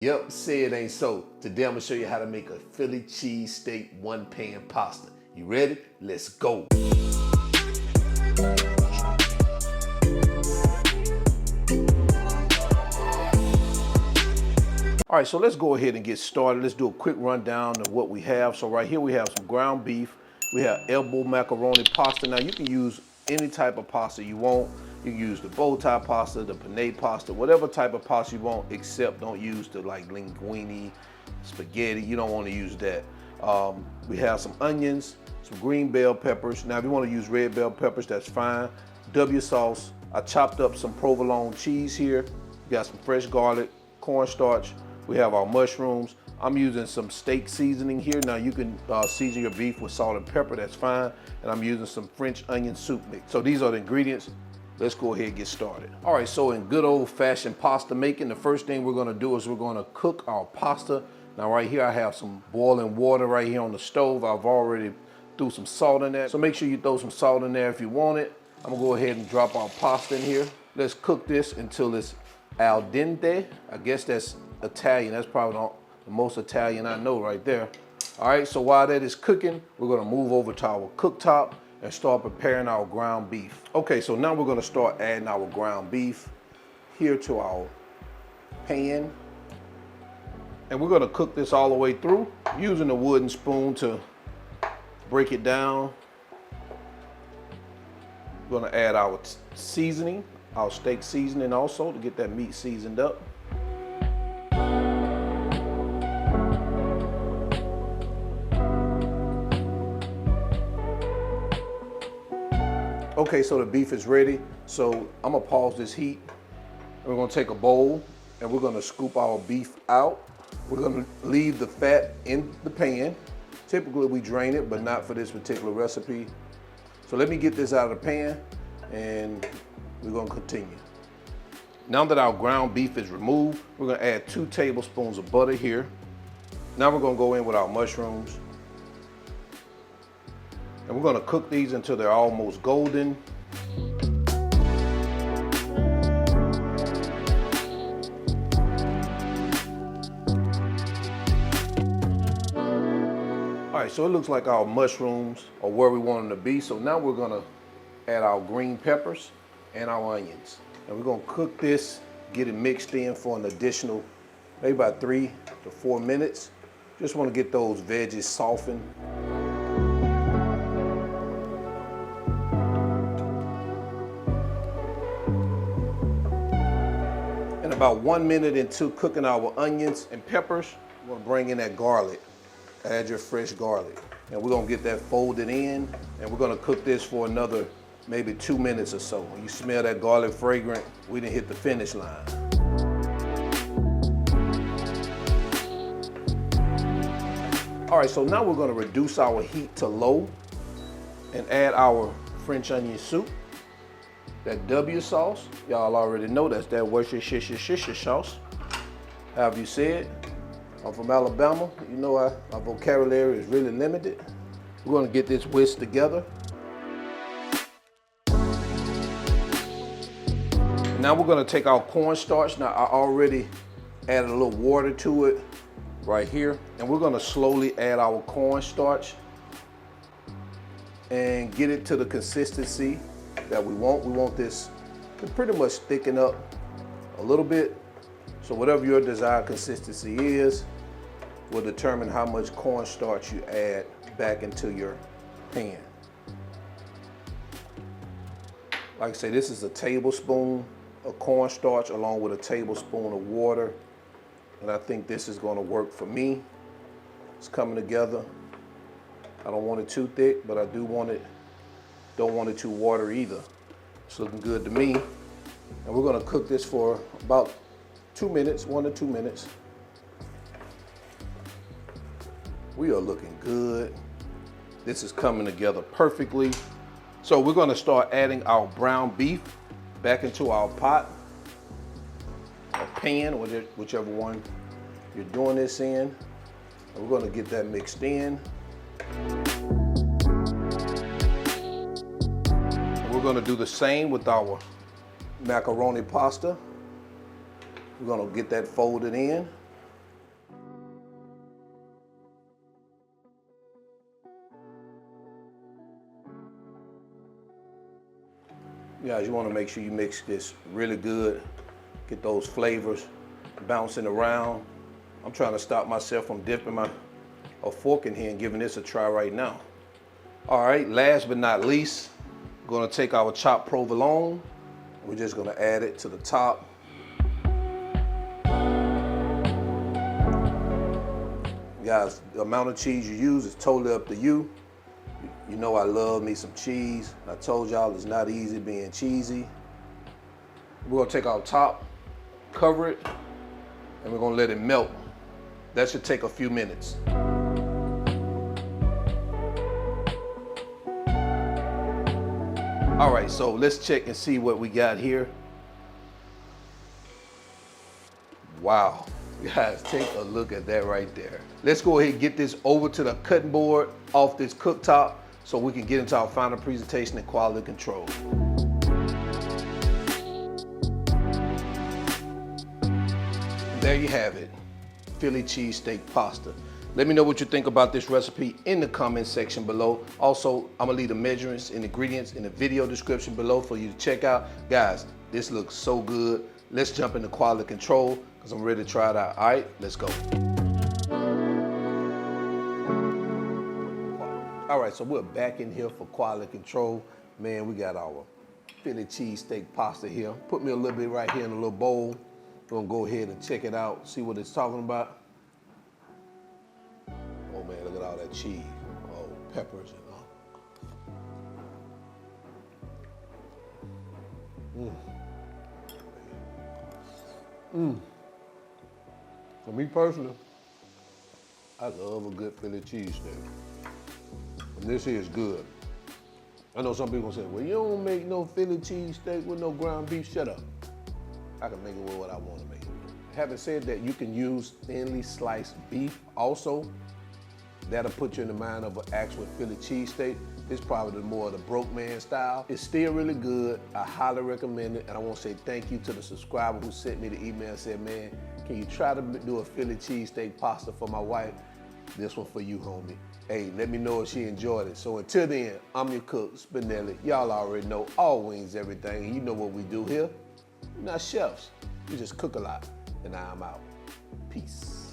Yep, say it ain't so. Today I'm gonna show you how to make a Philly cheesesteak one-pan pasta. You ready? Let's go. All right, so let's go ahead and get started. Let's do a quick rundown of what we have. So right here we have some ground beef. We have elbow macaroni pasta. Now you can use any type of pasta you want. You can use the bow tie pasta, the penne pasta, whatever type of pasta you want, except don't use the like linguine, spaghetti. You don't want to use that. We have some onions, some green bell peppers. Now if you want to use red bell peppers, that's fine. W sauce. I chopped up some provolone cheese here. We got some fresh garlic, cornstarch. We have our mushrooms. I'm using some steak seasoning here. Now you can season your beef with salt and pepper, that's fine. And I'm using some French onion soup mix. So these are the ingredients. Let's go ahead and get started. All right, so in good old fashioned pasta making, the first thing we're gonna do is we're gonna cook our pasta. Now right here I have some boiling water right here on the stove. I've already threw some salt in there. So make sure you throw some salt in there if you want it. I'm gonna go ahead and drop our pasta in here. Let's cook this until it's al dente. I guess that's Italian. That's probably the most Italian I know right there. All right, so while that is cooking, we're gonna move over to our cooktop and start preparing our ground beef. Okay, so now we're gonna start adding our ground beef here to our pan. And we're gonna cook this all the way through using a wooden spoon to break it down. We're gonna add our seasoning, our steak seasoning also to get that meat seasoned up. Okay, so the beef is ready. So I'm gonna pause this heat. We're gonna take a bowl and we're gonna scoop our beef out. We're gonna leave the fat in the pan. Typically we drain it, but not for this particular recipe. So let me get this out of the pan and we're gonna continue. Now that our ground beef is removed, we're gonna add 2 tablespoons of butter here. Now we're gonna go in with our mushrooms. And we're gonna cook these until they're almost golden. All right, so it looks like our mushrooms are where we want them to be. So now we're gonna add our green peppers and our onions. And we're gonna cook this, get it mixed in for an additional, maybe about 3 to 4 minutes. Just wanna get those veggies softened. And about 1 minute into cooking our onions and peppers, we're gonna bring in that garlic. Add your fresh garlic. And we're gonna get that folded in, and we're gonna cook this for another maybe 2 minutes or so. When you smell that garlic fragrant, we didn't hit the finish line. All right, so now we're gonna reduce our heat to low and add our French onion soup. That W sauce, y'all already know that's that Worcestershire sauce. However you say it. I'm from Alabama. You know my vocabulary is really limited. We're gonna get this whisked together. Now we're gonna take our cornstarch. Now I already added a little water to it right here. And we're gonna slowly add our cornstarch and get it to the consistency that we want. We want this to pretty much thicken up a little bit. So whatever your desired consistency is will determine how much cornstarch you add back into your pan. Like I say, this is a tablespoon of cornstarch along with a tablespoon of water. And I think this is gonna work for me. It's coming together. I don't want it too thick, but I don't want it too watery either. It's looking good to me. And we're gonna cook this for about 2 minutes, 1 to 2 minutes. We are looking good. This is coming together perfectly. So we're gonna start adding our brown beef back into our pot or pan, whichever one you're doing this in. And we're gonna get that mixed in. We're gonna do the same with our macaroni pasta. We're gonna get that folded in. Guys, you want to make sure you mix this really good. Get those flavors bouncing around. I'm trying to stop myself from dipping a fork in here and giving this a try right now. All right, last but not least, we're gonna take our chopped provolone. We're just gonna add it to the top. Guys, the amount of cheese you use is totally up to you. You know I love me some cheese. I told y'all it's not easy being cheesy. We're gonna take our top, cover it, and we're gonna let it melt. That should take a few minutes. All right, so let's check and see what we got here. Wow, guys, take a look at that right there. Let's go ahead and get this over to the cutting board off this cooktop so we can get into our final presentation and quality control. There you have it, Philly cheesesteak pasta. Let me know what you think about this recipe in the comment section below. Also, I'm gonna leave the measurements and ingredients in the video description below for you to check out. Guys, this looks so good. Let's jump into quality control because I'm ready to try it out. All right, let's go. All right, so we're back in here for quality control. Man, we got our Philly cheesesteak pasta here. Put me a little bit right here in a little bowl. We're gonna go ahead and check it out, see what it's talking about. Oh man, look at all that cheese. Oh, peppers and all. For me personally, I love a good Philly cheesesteak. And this here is good. I know some people say, well, you don't make no Philly cheesesteak with no ground beef. Shut up. I can make it with what I want to make it. Having said that, you can use thinly sliced beef also. That'll put you in the mind of an actual Philly cheesesteak. It's probably more of the broke man style. It's still really good. I highly recommend it. And I want to say thank you to the subscriber who sent me the email and said, man, can you try to do a Philly cheesesteak pasta for my wife? This one for you, homie. Hey, let me know if she enjoyed it. So until then, I'm your cook, Spinelli. Y'all already know all wings, everything. And you know what we do here. We're not chefs. We just cook a lot. And now I'm out. Peace.